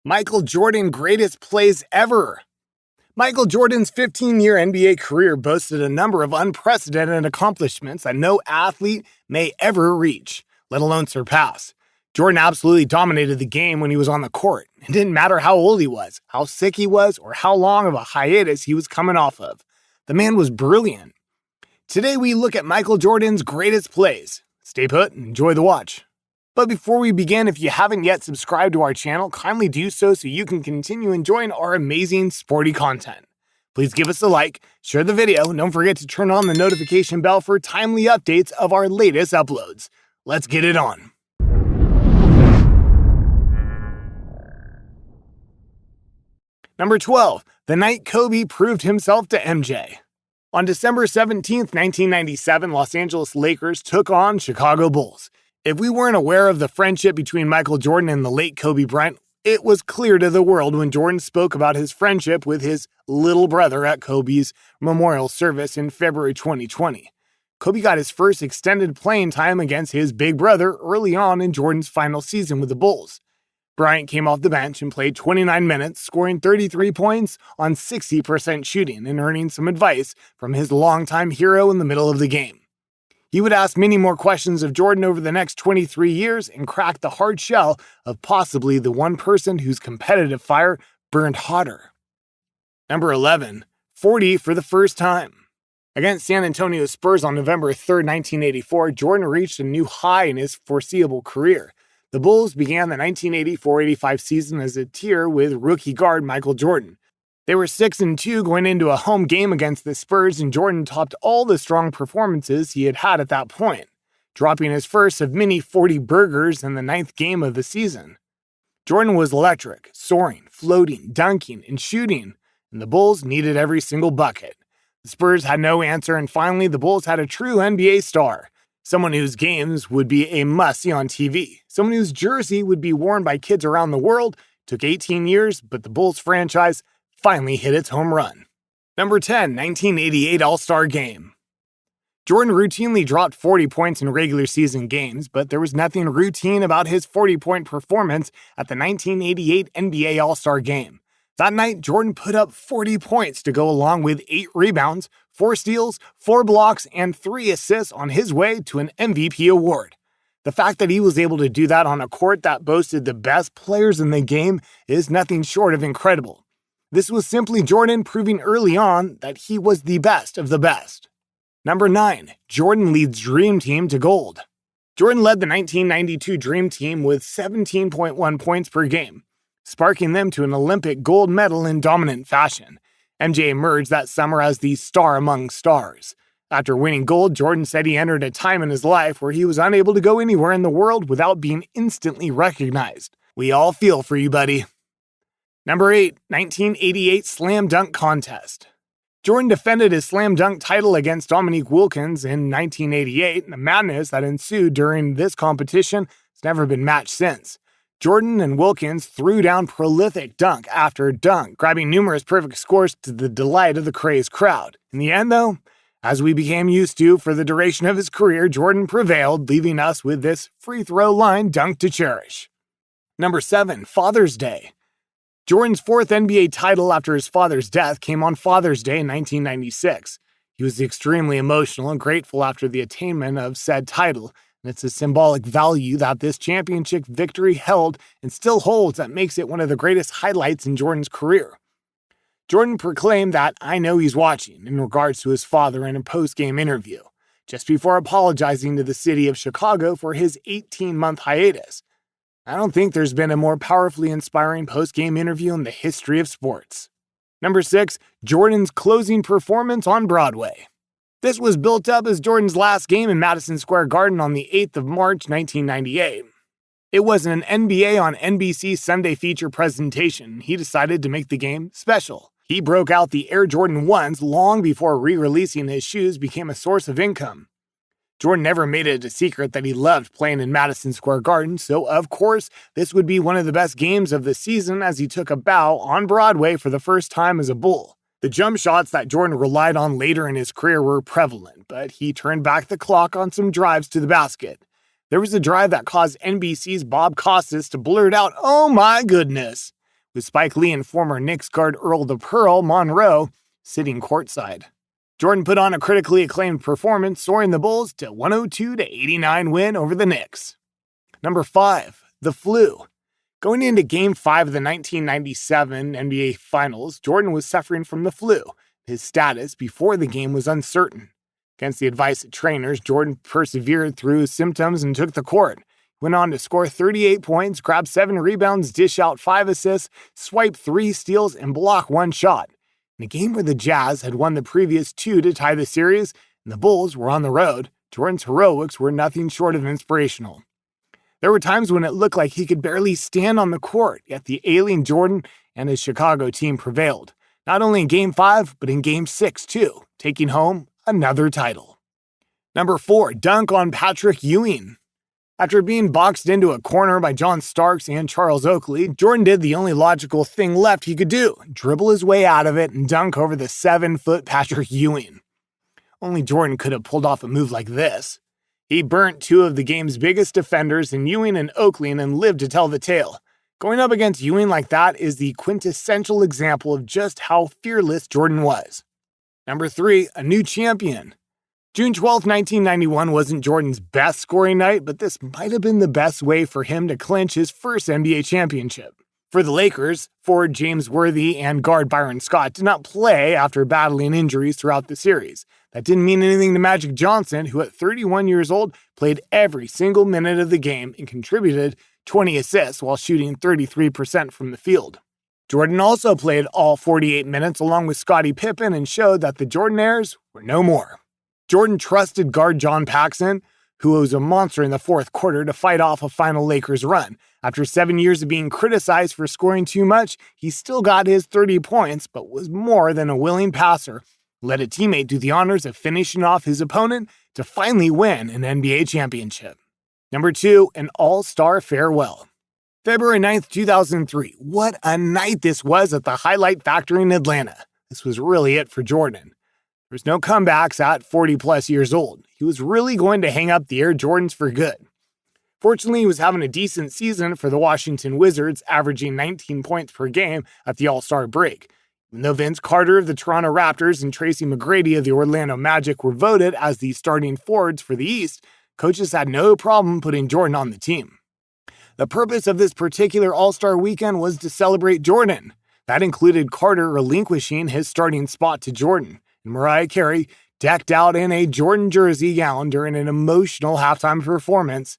Michael Jordan greatest plays ever. Michael Jordan's 15-year NBA career boasted a number of unprecedented accomplishments that no athlete may ever reach, let alone surpass. Jordan absolutely dominated the game when he was on the court. It didn't matter how old he was, how sick he was, or how long of a hiatus he was coming off of. The man was brilliant. Today we look at Michael Jordan's greatest plays. Stay put and enjoy the watch. But before we begin, if you haven't yet subscribed to our channel, kindly do so you can continue enjoying our amazing sporty content. Please give us a like, share the video, and don't forget to turn on the notification bell for timely updates of our latest uploads. Let's get it on. Number 12, the night Kobe proved himself to MJ. On December 17, 1997, Los Angeles Lakers took on Chicago Bulls. If we weren't aware of the friendship between Michael Jordan and the late Kobe Bryant, it was clear to the world when Jordan spoke about his friendship with his little brother at Kobe's memorial service in February 2020. Kobe got his first extended playing time against his big brother early on in Jordan's final season with the Bulls. Bryant came off the bench and played 29 minutes, scoring 33 points on 60% shooting and earning some advice from his longtime hero in the middle of the game. He would ask many more questions of Jordan over the next 23 years and crack the hard shell of possibly the one person whose competitive fire burned hotter. Number 11, 40 for the first time. Against San Antonio Spurs on November 3, 1984, Jordan reached a new high in his foreseeable career. The Bulls began the 1984-85 season as a tier with rookie guard Michael Jordan. They were 6-2 going into a home game against the Spurs, and Jordan topped all the strong performances he had had at that point, dropping his first of many 40 burgers in the 9th game of the season. Jordan was electric, soaring, floating, dunking, and shooting, and the Bulls needed every single bucket. The Spurs had no answer, and finally the Bulls had a true NBA star, someone whose games would be a must-see on TV, someone whose jersey would be worn by kids around the world. It took 18 years, but the Bulls franchise finally hit its home run. Number 10, 1988 AllStar Game. Jordan routinely dropped 40 points in regular season games, but there was nothing routine about his 40-point performance at the 1988 NBA All-Star Game. That night, Jordan put up 40 points to go along with 8 rebounds, 4 steals, 4 blocks, and 3 assists on his way to an MVP award. The fact that he was able to do that on a court that boasted the best players in the game is nothing short of incredible. This was simply Jordan proving early on that he was the best of the best. Number 9, Jordan leads Dream Team to gold. Jordan led the 1992 Dream Team with 17.1 points per game, sparking them to an Olympic gold medal in dominant fashion. MJ emerged that summer as the star among stars. After winning gold, Jordan said he entered a time in his life where he was unable to go anywhere in the world without being instantly recognized. We all feel for you, buddy. Number 8, 1988 Slam Dunk Contest. Jordan defended his slam dunk title against Dominique Wilkins in 1988, and the madness that ensued during this competition has never been matched since. Jordan and Wilkins threw down prolific dunk after dunk, grabbing numerous perfect scores to the delight of the crazed crowd. In the end, though, as we became used to for the duration of his career, Jordan prevailed, leaving us with this free throw line dunk to cherish. Number 7, Father's Day. Jordan's 4th NBA title after his father's death came on Father's Day in 1996. He was extremely emotional and grateful after the attainment of said title, and it's a symbolic value that this championship victory held and still holds that makes it one of the greatest highlights in Jordan's career. Jordan proclaimed that "I know he's watching" in regards to his father in a post-game interview, just before apologizing to the city of Chicago for his 18-month hiatus. I don't think there's been a more powerfully inspiring post-game interview in the history of sports. Number 6, Jordan's closing performance on Broadway. This was built up as Jordan's last game in Madison Square Garden on the 8th of March, 1998. It was an NBA on NBC Sunday feature presentation. He decided to make the game special. He broke out the Air Jordan 1s long before re-releasing his shoes became a source of income. Jordan never made it a secret that he loved playing in Madison Square Garden, so of course, this would be one of the best games of the season as he took a bow on Broadway for the first time as a Bull. The jump shots that Jordan relied on later in his career were prevalent, but he turned back the clock on some drives to the basket. There was a drive that caused NBC's Bob Costas to blurt out, "Oh my goodness," with Spike Lee and former Knicks guard Earl the Pearl Monroe sitting courtside. Jordan put on a critically acclaimed performance, soaring the Bulls to 102-89 win over the Knicks. Number 5, the flu. Going into Game 5 of the 1997 NBA Finals, Jordan was suffering from the flu. His status before the game was uncertain. Against the advice of trainers, Jordan persevered through his symptoms and took the court. He went on to score 38 points, grab 7 rebounds, dish out 5 assists, swipe 3 steals, and block 1 shot. In a game where the Jazz had won the previous 2 to tie the series, and the Bulls were on the road, Jordan's heroics were nothing short of inspirational. There were times when it looked like he could barely stand on the court, yet the alien Jordan and his Chicago team prevailed, not only in Game 5, but in Game 6 too, taking home another title. Number 4, dunk on Patrick Ewing. After being boxed into a corner by John Starks and Charles Oakley, Jordan did the only logical thing left he could do, dribble his way out of it and dunk over the 7-foot Patrick Ewing. Only Jordan could have pulled off a move like this. He burnt 2 of the game's biggest defenders in Ewing and Oakley and lived to tell the tale. Going up against Ewing like that is the quintessential example of just how fearless Jordan was. Number 3, a new champion. June 12, 1991 wasn't Jordan's best scoring night, but this might have been the best way for him to clinch his first NBA championship. For the Lakers, forward James Worthy and guard Byron Scott did not play after battling injuries throughout the series. That didn't mean anything to Magic Johnson, who at 31 years old played every single minute of the game and contributed 20 assists while shooting 33% from the field. Jordan also played all 48 minutes along with Scottie Pippen and showed that the Jordanaires were no more. Jordan trusted guard John Paxson, who was a monster in the fourth quarter, to fight off a final Lakers run. After 7 years of being criticized for scoring too much, he still got his 30 points, but was more than a willing passer. Let a teammate do the honors of finishing off his opponent to finally win an NBA championship. Number 2, an AllStar Farewell. February 9th, 2003. What a night this was at the Highlight Factory in Atlanta. This was really it for Jordan. There was no comebacks at 40-plus years old. He was really going to hang up the Air Jordans for good. Fortunately, he was having a decent season for the Washington Wizards, averaging 19 points per game at the All-Star break. Even though Vince Carter of the Toronto Raptors and Tracy McGrady of the Orlando Magic were voted as the starting forwards for the East, coaches had no problem putting Jordan on the team. The purpose of this particular All-Star weekend was to celebrate Jordan. That included Carter relinquishing his starting spot to Jordan, and Mariah Carey decked out in a Jordan jersey gown during an emotional halftime performance.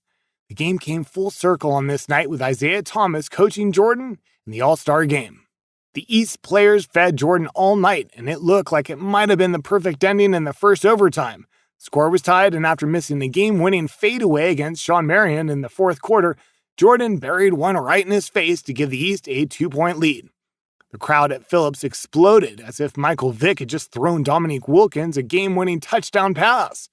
The game came full circle on this night with Isaiah Thomas coaching Jordan in the All-Star Game. The East players fed Jordan all night, and it looked like it might have been the perfect ending in the first overtime. The score was tied, and after missing the game-winning fadeaway against Sean Marion in the fourth quarter, Jordan buried one right in his face to give the East a 2-point lead. The crowd at Phillips exploded as if Michael Vick had just thrown Dominique Wilkins a game-winning touchdown pass.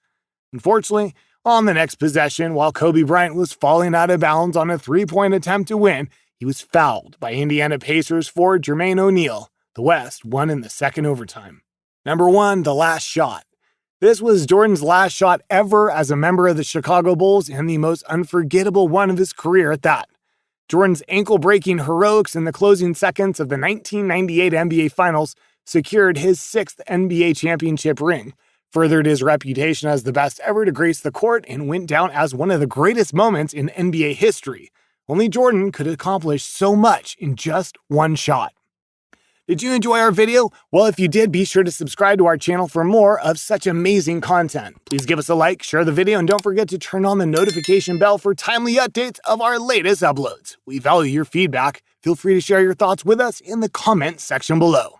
Unfortunately, on the next possession, while Kobe Bryant was falling out of bounds on a 3-point attempt to win, he was fouled by Indiana Pacers forward Jermaine O'Neal. The West won in the second overtime. Number 1, the last shot. This was Jordan's last shot ever as a member of the Chicago Bulls and the most unforgettable one of his career at that. Jordan's ankle-breaking heroics in the closing seconds of the 1998 NBA Finals secured his 6th NBA championship ring, furthered his reputation as the best ever to grace the court, and went down as one of the greatest moments in NBA history. Only Jordan could accomplish so much in just one shot. Did you enjoy our video? Well, if you did, be sure to subscribe to our channel for more of such amazing content. Please give us a like, share the video, and don't forget to turn on the notification bell for timely updates of our latest uploads. We value your feedback. Feel free to share your thoughts with us in the comments section below.